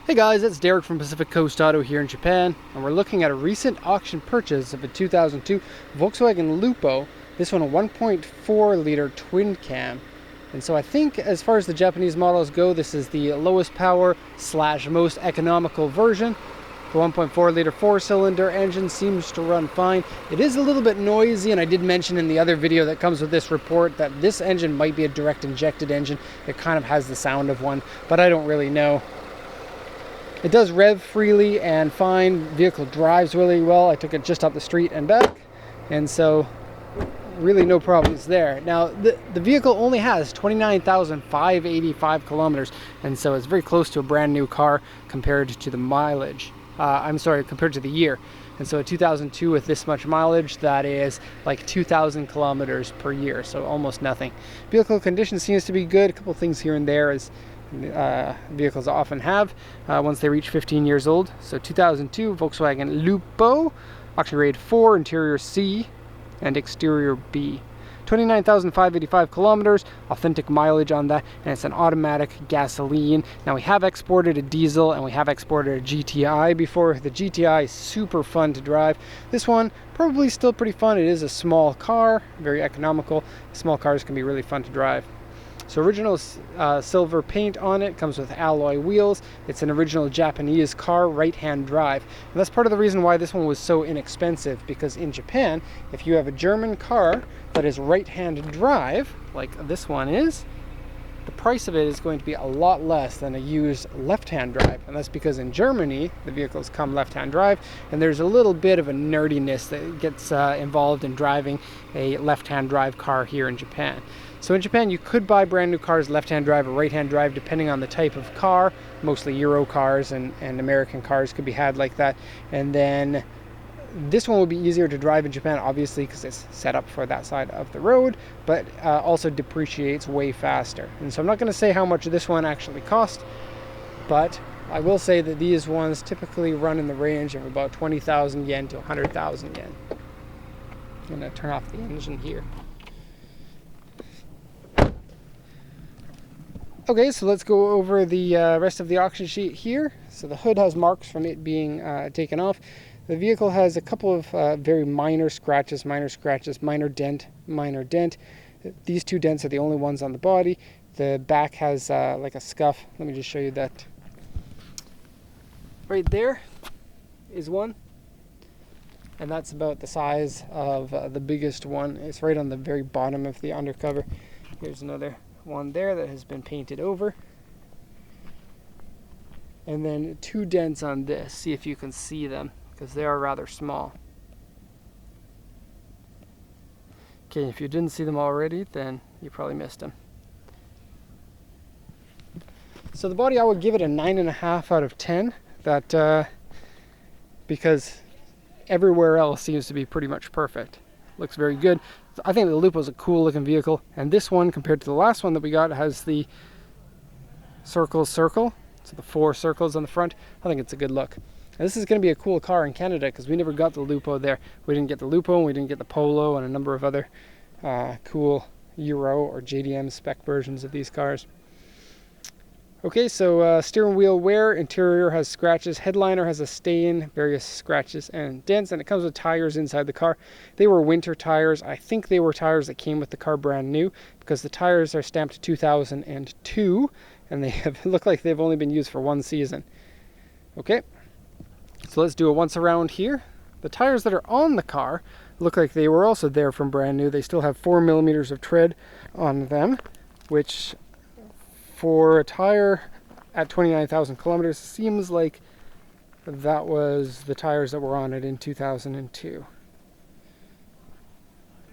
Hey guys, it's Derek from Pacific Coast Auto here in Japan, and we're looking at a recent auction purchase of a 2002 Volkswagen Lupo. This one a 1.4 liter twin cam. And so I think as far as the Japanese models go, this is the lowest power / most economical version. The 1.4 liter 4-cylinder engine seems to run fine. It is a little bit noisy, and I did mention in the other video that comes with this report that this engine might be a direct injected engine. It kind of has the sound of one, but I don't really know. It does rev freely and fine. Vehicle drives really well. I took it just up the street and back, and so really no problems there. Now the vehicle only has 29,585 kilometers, and so it's very close to a brand new car compared to the mileage. Compared to the year. And so a 2002 with this much mileage, that is like 2,000 kilometers per year, so almost nothing. Vehicle condition seems to be good. A couple things here and there as vehicles often have once they reach 15 years old. So 2002 Volkswagen Lupo, auction grade 4, interior C and exterior B. 29,585 kilometers, authentic mileage on that, and it's an automatic gasoline. Now we have exported a diesel and we have exported a GTI before. The GTI is super fun to drive. This one probably still pretty fun. It is a small car, very economical. Small cars can be really fun to drive. So original silver paint on it, comes with alloy wheels. It's an original Japanese car, right-hand drive. And that's part of the reason why this one was so inexpensive, because in Japan, if you have a German car that is right-hand drive, like this one is, the price of it is going to be a lot less than a used left-hand drive. And that's because in Germany, the vehicles come left-hand drive, and there's a little bit of a nerdiness that gets involved in driving a left-hand drive car here in Japan. So in Japan, you could buy brand new cars left-hand drive or right-hand drive, depending on the type of car. Mostly Euro cars and American cars could be had like that. And then this one would be easier to drive in Japan, obviously, because it's set up for that side of the road, but also depreciates way faster. And so I'm not going to say how much this one actually cost, but I will say that these ones typically run in the range of about 20,000 yen to 100,000 yen. I'm going to turn off the engine here. Okay, so let's go over the rest of the auction sheet here. So the hood has marks from it being taken off. The vehicle has a couple of very minor scratches, minor dent. These two dents are the only ones on the body. The back has like a scuff. Let me just show you that. Right there is one. And that's about the size of the biggest one. It's right on the very bottom of the undercover. Here's another one there that has been painted over, and then two dents on this. See if you can see them, because they are rather small. Okay, if you didn't see them already, then you probably missed them. So the body, I would give it a 9.5 out of 10. That because everywhere else seems to be pretty much perfect. Looks very good. I think the Lupo is a cool looking vehicle, and this one compared to the last one that we got has the circle, so the 4 circles on the front. I think it's a good look. And this is going to be a cool car in Canada, because we never got the Lupo there. We didn't get the Lupo, and we didn't get the Polo, and a number of other cool Euro or JDM spec versions of these cars. Okay, so steering wheel wear, interior has scratches, headliner has a stain, various scratches and dents, and it comes with tires inside the car. They were winter tires. I think they were tires that came with the car brand new, because the tires are stamped 2002, and they look like they've only been used for 1 season. Okay, so let's do a once around here. The tires that are on the car look like they were also there from brand new. They still have 4 millimeters of tread on them, which for a tire at 29,000 kilometers seems like that was the tires that were on it in 2002.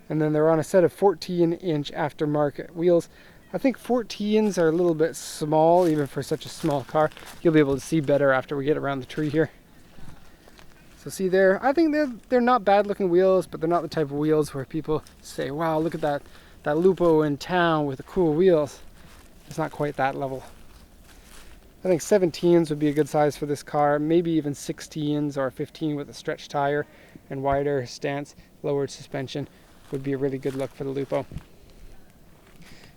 And then they're on a set of 14-inch aftermarket wheels. I think 14s are a little bit small, even for such a small car. You'll be able to see better after we get around the tree here. So see there, I think they're not bad looking wheels, but they're not the type of wheels where people say, wow, look at that Lupo in town with the cool wheels. It's not quite that level. I think 17s would be a good size for this car, maybe even 16s or 15 with a stretch tire and wider stance, lowered suspension would be a really good look for the Lupo.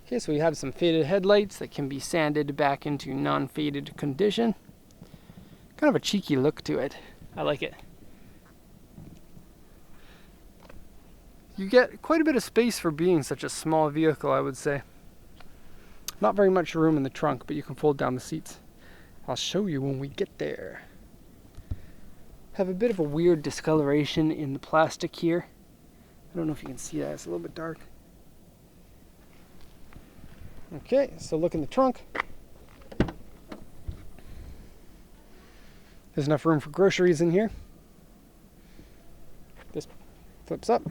Okay, so we have some faded headlights that can be sanded back into non-faded condition. Kind of a cheeky look to it. I like it. You get quite a bit of space for being such a small vehicle, I would say. Not very much room in the trunk, but you can fold down the seats. I'll show you when we get there. Have a bit of a weird discoloration in the plastic here. I don't know if you can see that, it's a little bit dark. Okay, so look in the trunk. There's enough room for groceries in here. This flips up.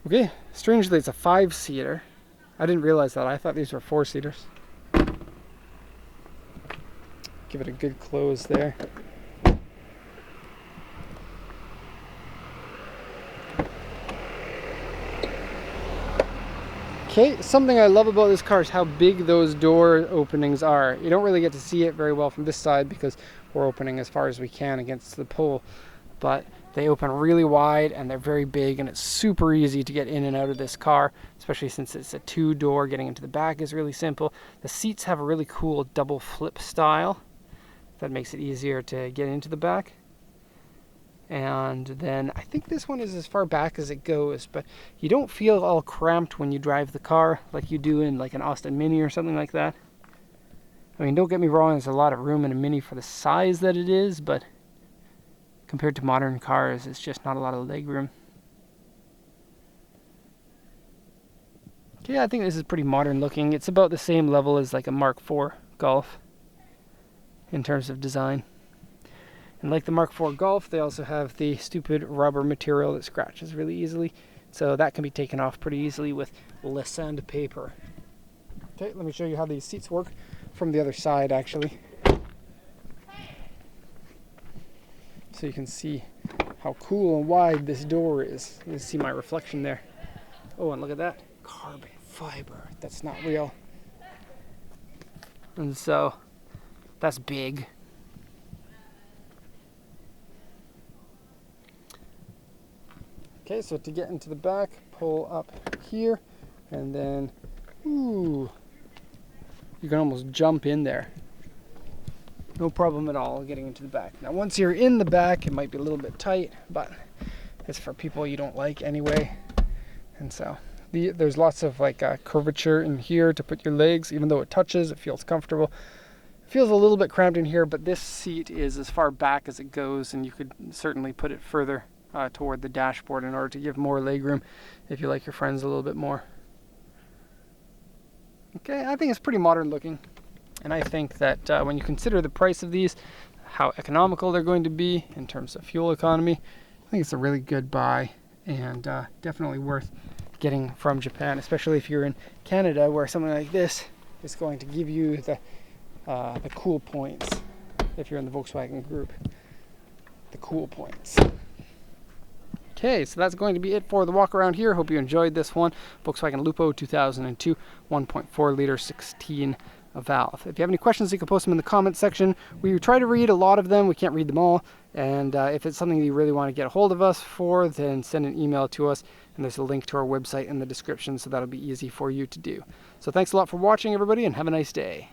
Okay, strangely it's a 5-seater. I didn't realize that. I thought these were 4-seaters. Give it a good close there. Okay, something I love about this car is how big those door openings are. You don't really get to see it very well from this side because we're opening as far as we can against the pole, but they open really wide and they're very big, and it's super easy to get in and out of this car, especially since it's a 2-door. Getting into the back is really simple. The seats have a really cool double flip style that makes it easier to get into the back. And then I think this one is as far back as it goes, but you don't feel all cramped when you drive the car like you do in like an Austin Mini or something like that. I mean, don't get me wrong, there's a lot of room in a Mini for the size that it is, but compared to modern cars, it's just not a lot of leg room. Yeah, I think this is pretty modern looking. It's about the same level as like a Mark IV Golf in terms of design. And like the Mark IV Golf, they also have the stupid rubber material that scratches really easily. So that can be taken off pretty easily with less sandpaper. Okay, let me show you how these seats work from the other side actually. So you can see how cool and wide this door is. You can see my reflection there. Oh, and look at that. Carbon fiber. That's not real. And so that's big. Okay, so to get into the back, pull up here, and then, ooh, you can almost jump in there. No problem at all getting into the back. Now, once you're in the back, it might be a little bit tight, but it's for people you don't like anyway. And so there's lots of like curvature in here to put your legs. Even though it touches, it feels comfortable. It feels a little bit cramped in here, but this seat is as far back as it goes, and you could certainly put it further toward the dashboard in order to give more leg room if you like your friends a little bit more. Okay, I think it's pretty modern looking, and I think that when you consider the price of these, how economical they're going to be in terms of fuel economy, I think it's a really good buy, and definitely worth getting from Japan, especially if you're in Canada, where something like this is going to give you the cool points. If you're in the Volkswagen group, the cool points. Okay, so that's going to be it for the walk around here. Hope you enjoyed this one. Volkswagen Lupo 2002 1.4 liter 16 valve. If you have any questions, you can post them in the comments section. We try to read a lot of them. We can't read them all. And if it's something you really want to get a hold of us for, then send an email to us. And there's a link to our website in the description, so that'll be easy for you to do. So thanks a lot for watching, everybody, and have a nice day.